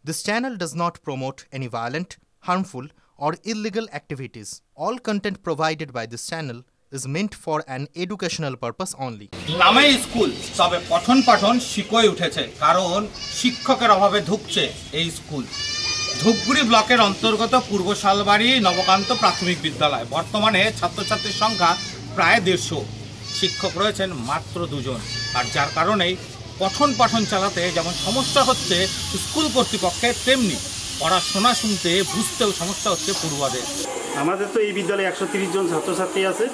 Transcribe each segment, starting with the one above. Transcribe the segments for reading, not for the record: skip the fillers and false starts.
This channel does not promote any violent, harmful, or illegal activities. All content provided by this channel is meant for an educational purpose only. নামে school তবে পঠন পাঠন শিকয়ে উঠেছে কারণ শিক্ষকের অভাবে ধুঁকছে এই স্কুল। ধূপগুড়ি ব্লকের অন্তর্গত পূর্ব শালবাড়ি নবকান্ত প্রাথমিক বিদ্যালয় বর্তমানে ছাত্রছাত্রীর সংখ্যা প্রায় 150। শিক্ষক রয়েছেন মাত্র 2 জন, আর যার কারণেই পঠন পাঠন চালাতে যেমন সমস্যা হচ্ছে স্কুল কর্তৃপক্ষের, তেমনি পড়াশোনা শুনতে বুঝতেও সমস্যা হচ্ছে পড়ুয়াদের। আমাদের তো এই বিদ্যালয়ে 130 জন ছাত্রছাত্রী আছে।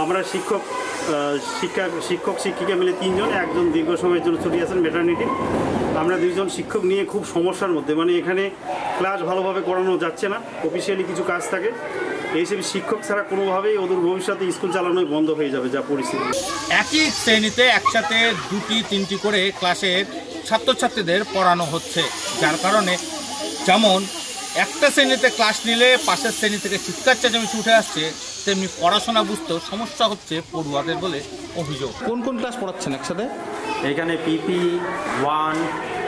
আমরা শিক্ষক শিক্ষিকা মিলে 3 জন, একজন দীর্ঘ সময়ের জন্য ছুটি আছেন ম্যাটারনিটি। আমরা 2 জন শিক্ষক নিয়ে খুব সমস্যার মধ্যে, মানে এখানে ক্লাস ভালোভাবে করানো যাচ্ছে না, অফিসিয়ালি কিছু কাজ থাকে। এই হিসেবে শিক্ষক ছাড়া কোনোভাবেই ওদের ভবিষ্যতে স্কুল চালানোই বন্ধ হয়ে যাবে যা পরিস্থিতি। একই শ্রেণীতে একসাথে 2-3টি করে ক্লাসের ছাত্রছাত্রীদের পড়ানো হচ্ছে, যার কারণে যেমন একটা শ্রেণীতে ক্লাস নিলে পাশের শ্রেণী থেকে চিৎকার চেঁচামেচি উঠে আসছে, তেমনি পড়াশোনা বুঝতেও সমস্যা হচ্ছে পড়ুয়াদের বলে অভিযোগ। কোন কোন ক্লাস পড়াচ্ছেন একসাথে? এখানে পিপি 1,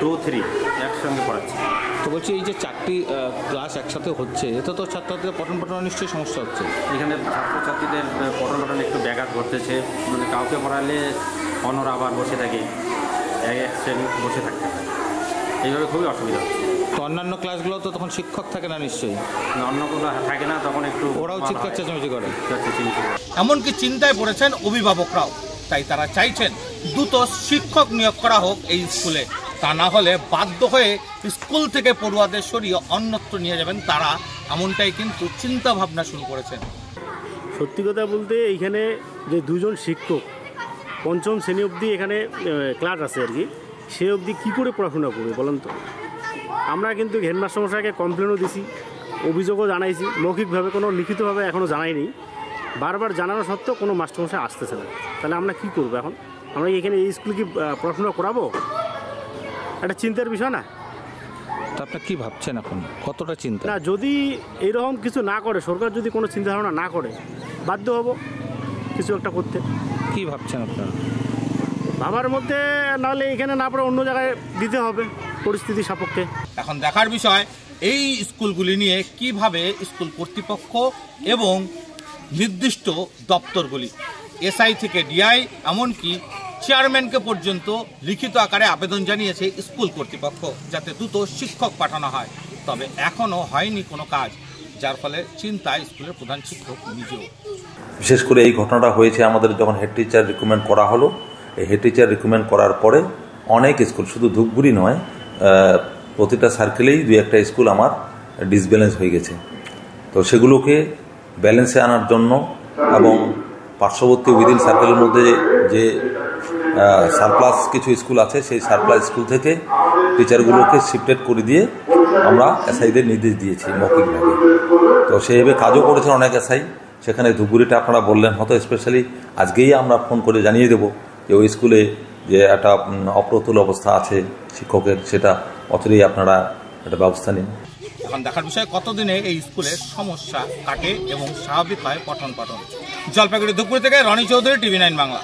2, 3 একসঙ্গে পড়াচ্ছে। তো বলছি এই যে 4টি ক্লাস একসাথে হচ্ছে, এতে তো ছাত্রছাত্রীদের পঠন পাঠনে নিশ্চয়ই সমস্যা হচ্ছে। এখানে ছাত্রছাত্রীদের পঠন পাঠনে একটু ব্যাঘাত ঘটতেছে, মানে কাউকে পড়ালে অন্যরা আবার বসে থাকে, এক শ্রেণী বসে থাকতে হয়, এইভাবে খুবই অসুবিধা হচ্ছে। তো অন্যান্য ক্লাসগুলো তো তখন শিক্ষক থাকে না নিশ্চয়ই? অন্য কোনো থাকে না, তখন একটু ওরাও চিৎকার চেঁচামেচি করে। এমনকি চিন্তায় পড়েছেন অভিভাবকরাও, তাই তারা চাইছেন দ্রুত শিক্ষক নিয়োগ করা হোক এই স্কুলে। তা না হলে বাধ্য হয়ে স্কুল থেকে পড়ুয়াদের সরিয়ে অন্যত্র নিয়ে যাবেন তারা, এমনটাই কিন্তু চিন্তা ভাবনা শুরু করেছেন। সত্যি কথা বলতে এইখানে যে 2 জন শিক্ষক 5ম শ্রেণী অবধি এখানে ক্লাস আছে আর কি, সে অবধি কী করে পড়াশোনা করবে বলেন তো? আমরা কিন্তু হেডমাস্টার মশাইকে কমপ্লেনও দিছি, অভিযোগও জানাইছি, মৌখিকভাবে কোনো লিখিতভাবে এখনও জানাইনি। বারবার জানানো সত্ত্বেও কোনো মাস্টারমশাই আসতেছে না। তাহলে আমরা কী করবো এখন? আমরা এখানে এই স্কুলে কি পড়াশোনা করাবো? একটা চিন্তার বিষয় না? তো আপনার কী ভাবছেন এখন, কতটা চিন্তা? না, যদি এইরকম কিছু না করে, সরকার যদি কোনো চিন্তাধারণা না করে, বাধ্য হব কিছু একটা করতে। কী ভাবছেন আপনারা? ভাবার মধ্যে নাহলে এখানে না পড়ে অন্য জায়গায় দিতে হবে পরিস্থিতি সাপেক্ষে। এখন দেখার বিষয় এই স্কুলগুলি নিয়ে কিভাবে স্কুল কর্তৃপক্ষ এবং নির্দিষ্ট দপ্তরগুলি এসআই থেকে ডিআই এমনকি চেয়ারম্যানকে পর্যন্ত লিখিত আকারে আবেদন জানিয়েছে স্কুল কর্তৃপক্ষ যাতে দ্রুত শিক্ষক পাঠানো হয়, তবে এখনও হয়নি কোনো কাজ, যার ফলে চিন্তায় স্কুলের প্রধান শিক্ষক নিজেও। বিশেষ করে এই ঘটনাটা হয়েছে আমাদের যখন হেড টিচার রিকমেন্ড করা হলো। এই হেড টিচার রিকমেন্ড করার পরে অনেক স্কুল, শুধু ধূপগুড়ি নয়, প্রতিটা সার্কেলেই 2-1টা স্কুল আমার ডিসব্যালেন্স হয়ে গেছে। তো সেগুলোকে ব্যালেন্সে আনার জন্য এবং পার্শ্ববর্তী উইদিন সার্কেলের মধ্যে যে সারপ্লাস কিছু স্কুল আছে, সেই সারপ্লাস স্কুল থেকে টিচারগুলোকে শিফটেড করে দিয়ে আমরা এসআইদের নির্দেশ দিয়েছি মৌখিকভাবে। তো সেইভাবে কাজও করেছেন অনেক এসআই। সেখানে ধূপগুড়িটা আপনারা বললেন, হয়তো স্পেশালি আজকেই আমরা ফোন করে জানিয়ে দেবো যে ওই স্কুলে যে একটা অপ্রতুল অবস্থা আছে শিক্ষকের, সেটা অচিরেই আপনারা একটা ব্যবস্থা নিন। এখন দেখার বিষয় কতদিনে এই স্কুলের সমস্যা কাটে এবং স্বাভাবিক হয় পঠন পাঠন। জলপাইগুড়ি ধূপগুড়ি থেকে রনি চৌধুরী, TV9 বাংলা।